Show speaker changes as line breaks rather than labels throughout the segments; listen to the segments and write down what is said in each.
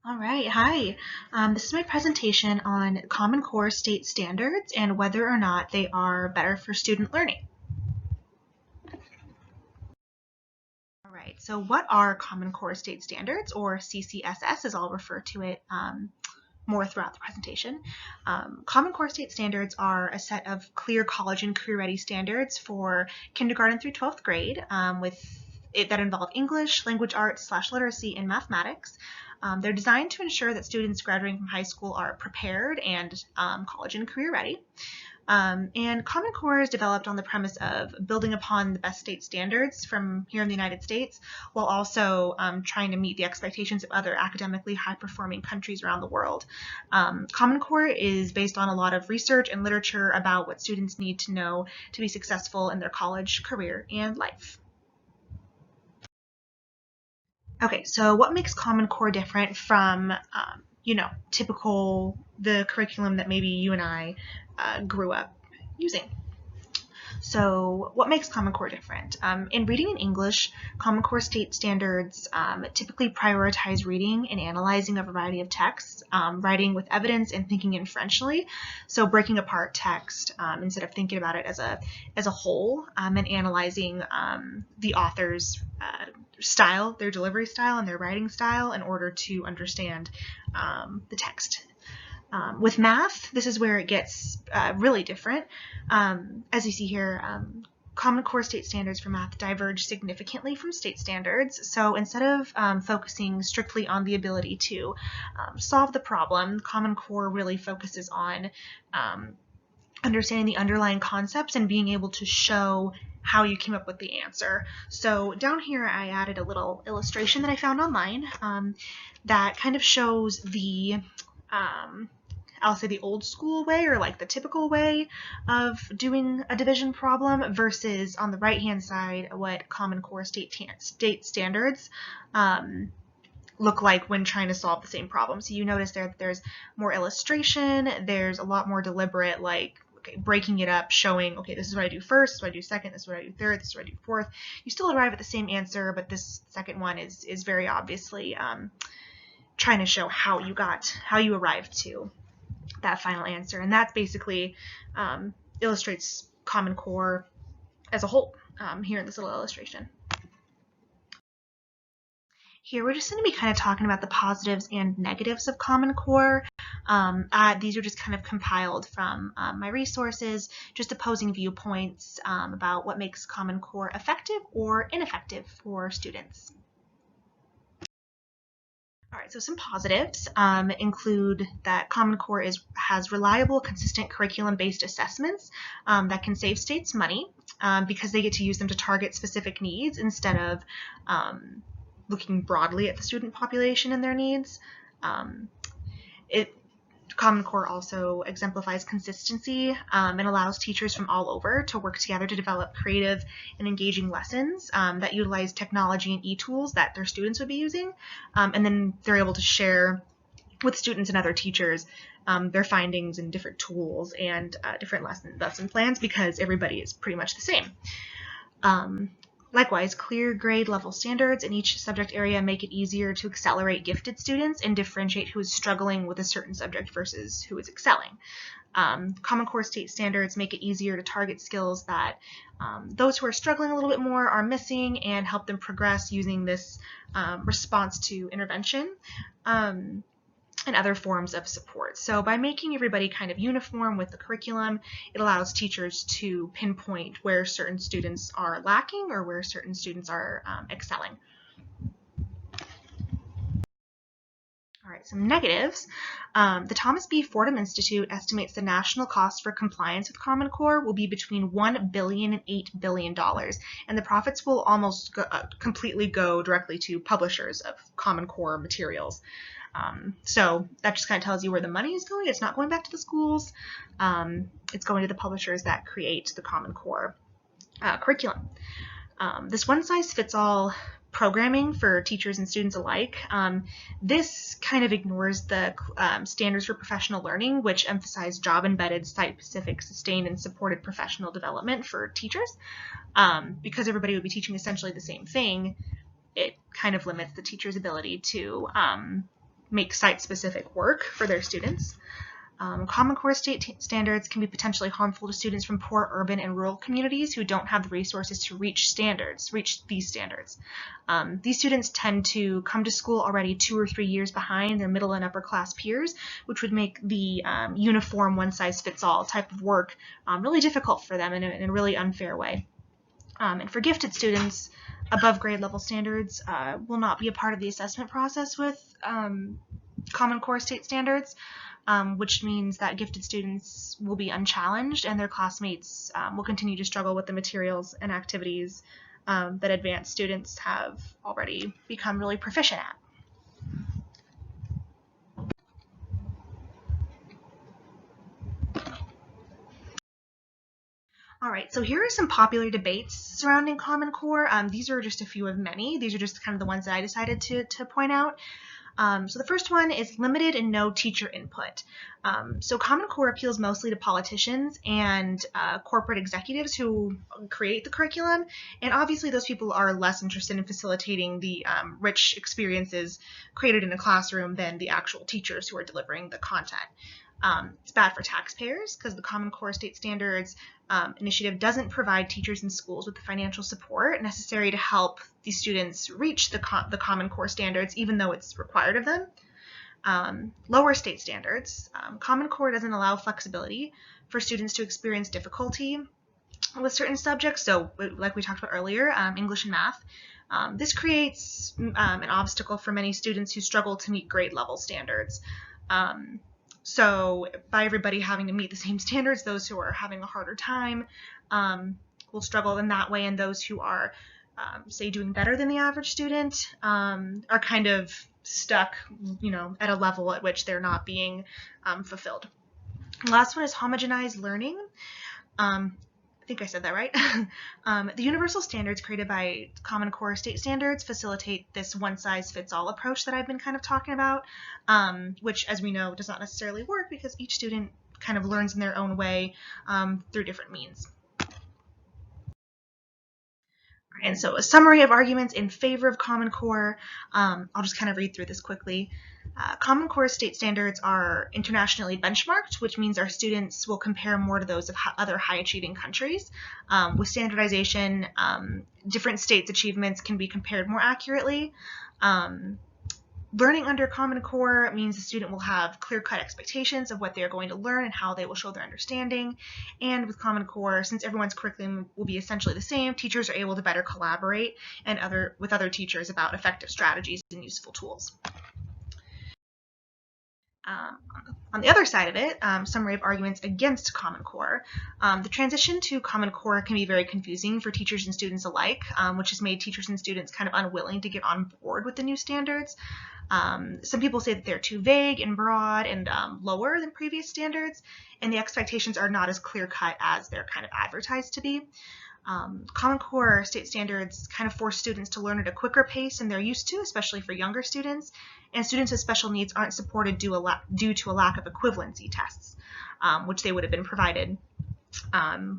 All right, hi. This is my presentation on Common Core state standards and whether or not they are better for student learning. All right, so what are Common Core state standards, or CCSS as I'll refer to it more throughout the presentation? Common Core state standards are a set of clear college and career ready standards for kindergarten through 12th grade that involve English, language arts/literacy, and mathematics. They're designed to ensure that students graduating from high school are prepared and college and career ready. And Common Core is developed on the premise of building upon the best state standards from here in the United States, while also trying to meet the expectations of other academically high-performing countries around the world. Common Core is based on a lot of research and literature about what students need to know to be successful in their college, career, and life. Okay, so what makes Common Core different from, the curriculum that maybe you and I grew up using? So what makes Common Core different? In reading in English, Common Core state standards typically prioritize reading and analyzing a variety of texts, writing with evidence and thinking inferentially. So breaking apart text instead of thinking about it as a whole, and analyzing the author's style, their delivery style, and their writing style in order to understand the text. With math, this is where it gets really different. As you see here, Common Core state standards for math diverge significantly from state standards. So instead of focusing strictly on the ability to solve the problem, Common Core really focuses on understanding the underlying concepts and being able to show how you came up with the answer. So down here I added a little illustration that I found online that kind of shows I'll say the old school way, or like the typical way of doing a division problem, versus on the right hand side what Common Core state standards look like when trying to solve the same problem. So you notice there that there's more illustration, there's a lot more deliberate, like breaking it up, showing, okay, this is what I do first, this is what I do second, this is what I do third, this is what I do fourth. You still arrive at the same answer, but this second one is very obviously trying to show how you arrived to that final answer. And that basically illustrates Common Core as a whole here in this little illustration. Here we're just going to be kind of talking about the positives and negatives of Common Core. These are just kind of compiled from my resources, just opposing viewpoints about what makes Common Core effective or ineffective for students. All right, so some positives include that Common Core has reliable, consistent curriculum-based assessments that can save states money because they get to use them to target specific needs instead of looking broadly at the student population and their needs. Common Core also exemplifies consistency and allows teachers from all over to work together to develop creative and engaging lessons that utilize technology and e-tools that their students would be using. And then they're able to share with students and other teachers their findings and different tools and different lesson plans, because everybody is pretty much the same. Likewise, clear grade level standards in each subject area make it easier to accelerate gifted students and differentiate who is struggling with a certain subject versus who is excelling. Common Core state standards make it easier to target skills that those who are struggling a little bit more are missing and help them progress using this response to intervention and other forms of support. So by making everybody kind of uniform with the curriculum, it allows teachers to pinpoint where certain students are lacking or where certain students are excelling. All right, some negatives. The Thomas B. Fordham Institute estimates the national cost for compliance with Common Core will be between $1 billion and $8 billion, and the profits will almost completely go directly to publishers of Common Core materials. So that just kind of tells you where the money is going. It's not going back to the schools. It's going to the publishers that create the Common Core curriculum. This one-size-fits-all programming for teachers and students alike, this kind of ignores the standards for professional learning, which emphasize job-embedded, site-specific, sustained, and supported professional development for teachers. Because everybody would be teaching essentially the same thing, it kind of limits the teacher's ability to make site-specific work for their students. Common Core state standards can be potentially harmful to students from poor urban and rural communities who don't have the resources to reach these standards. These students tend to come to school already 2 or 3 years behind their middle and upper class peers, which would make the uniform one-size-fits-all type of work really difficult for them in a really unfair way. And for gifted students, above grade level standards will not be a part of the assessment process with Common Core state standards, which means that gifted students will be unchallenged and their classmates will continue to struggle with the materials and activities that advanced students have already become really proficient at. All right, so here are some popular debates surrounding Common Core. These are just a few of many. These are just kind of the ones that I decided to point out. So the first one is limited and no teacher input. So Common Core appeals mostly to politicians and corporate executives who create the curriculum, and obviously those people are less interested in facilitating the rich experiences created in a classroom than the actual teachers who are delivering the content. It's bad for taxpayers because the Common Core state standards initiative doesn't provide teachers and schools with the financial support necessary to help these students reach the Common Core standards, even though it's required of them. Lower state standards. Common Core doesn't allow flexibility for students to experience difficulty with certain subjects, so like we talked about earlier, English and math. This creates an obstacle for many students who struggle to meet grade level standards. So by everybody having to meet the same standards, those who are having a harder time will struggle in that way, and those who are, say, doing better than the average student are kind of stuck, at a level at which they're not being fulfilled. The last one is homogenized learning. I think I said that right. The universal standards created by Common Core state standards facilitate this one-size-fits-all approach that I've been kind of talking about, which, as we know, does not necessarily work because each student kind of learns in their own way through different means. And so a summary of arguments in favor of Common Core, I'll just kind of read through this quickly. Common Core state standards are internationally benchmarked, which means our students will compare more to those of other high-achieving countries. With standardization, different states' achievements can be compared more accurately. Learning under Common Core means the student will have clear-cut expectations of what they are going to learn and how they will show their understanding. And with Common Core, since everyone's curriculum will be essentially the same, teachers are able to better collaborate with other teachers about effective strategies and useful tools. On the other side of it, summary of arguments against Common Core. The transition to Common Core can be very confusing for teachers and students alike, which has made teachers and students kind of unwilling to get on board with the new standards. Some people say that they're too vague and broad and lower than previous standards, and the expectations are not as clear-cut as they're kind of advertised to be. Common Core state standards kind of force students to learn at a quicker pace than they're used to, especially for younger students, and students with special needs aren't supported due to a lack of equivalency tests, which they would have been provided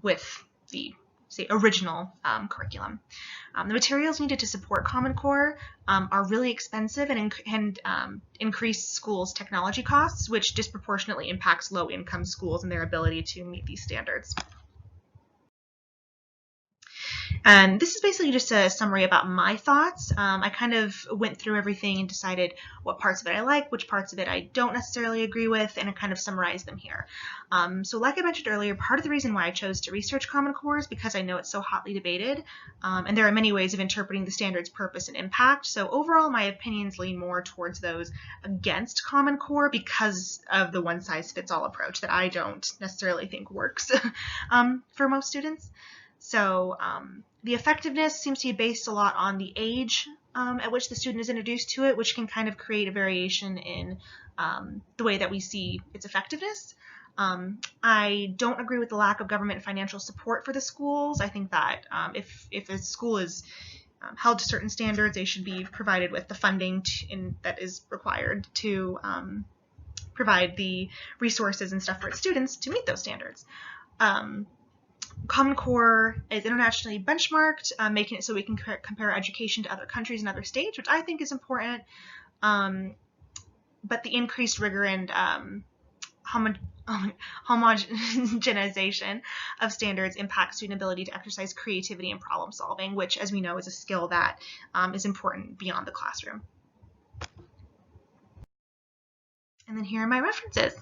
with the, say, original curriculum. The materials needed to support Common Core are really expensive and increase schools' technology costs, which disproportionately impacts low-income schools and their ability to meet these standards. And this is basically just a summary about my thoughts. I kind of went through everything and decided what parts of it I like, which parts of it I don't necessarily agree with, and I kind of summarized them here. So like I mentioned earlier, part of the reason why I chose to research Common Core is because I know it's so hotly debated, and there are many ways of interpreting the standard's purpose and impact. So overall, my opinions lean more towards those against Common Core because of the one-size-fits-all approach that I don't necessarily think works for most students. So the effectiveness seems to be based a lot on the age at which the student is introduced to it, which can kind of create a variation in the way that we see its effectiveness. I don't agree with the lack of government financial support for the schools. I think that if a school is held to certain standards, they should be provided with the funding that is required to provide the resources and stuff for its students to meet those standards. Common Core is internationally benchmarked, making it so we can compare education to other countries and other states, which I think is important. but the increased rigor and homogenization of standards impacts student ability to exercise creativity and problem solving, which, as we know, is a skill that is important beyond the classroom. And then here are my references.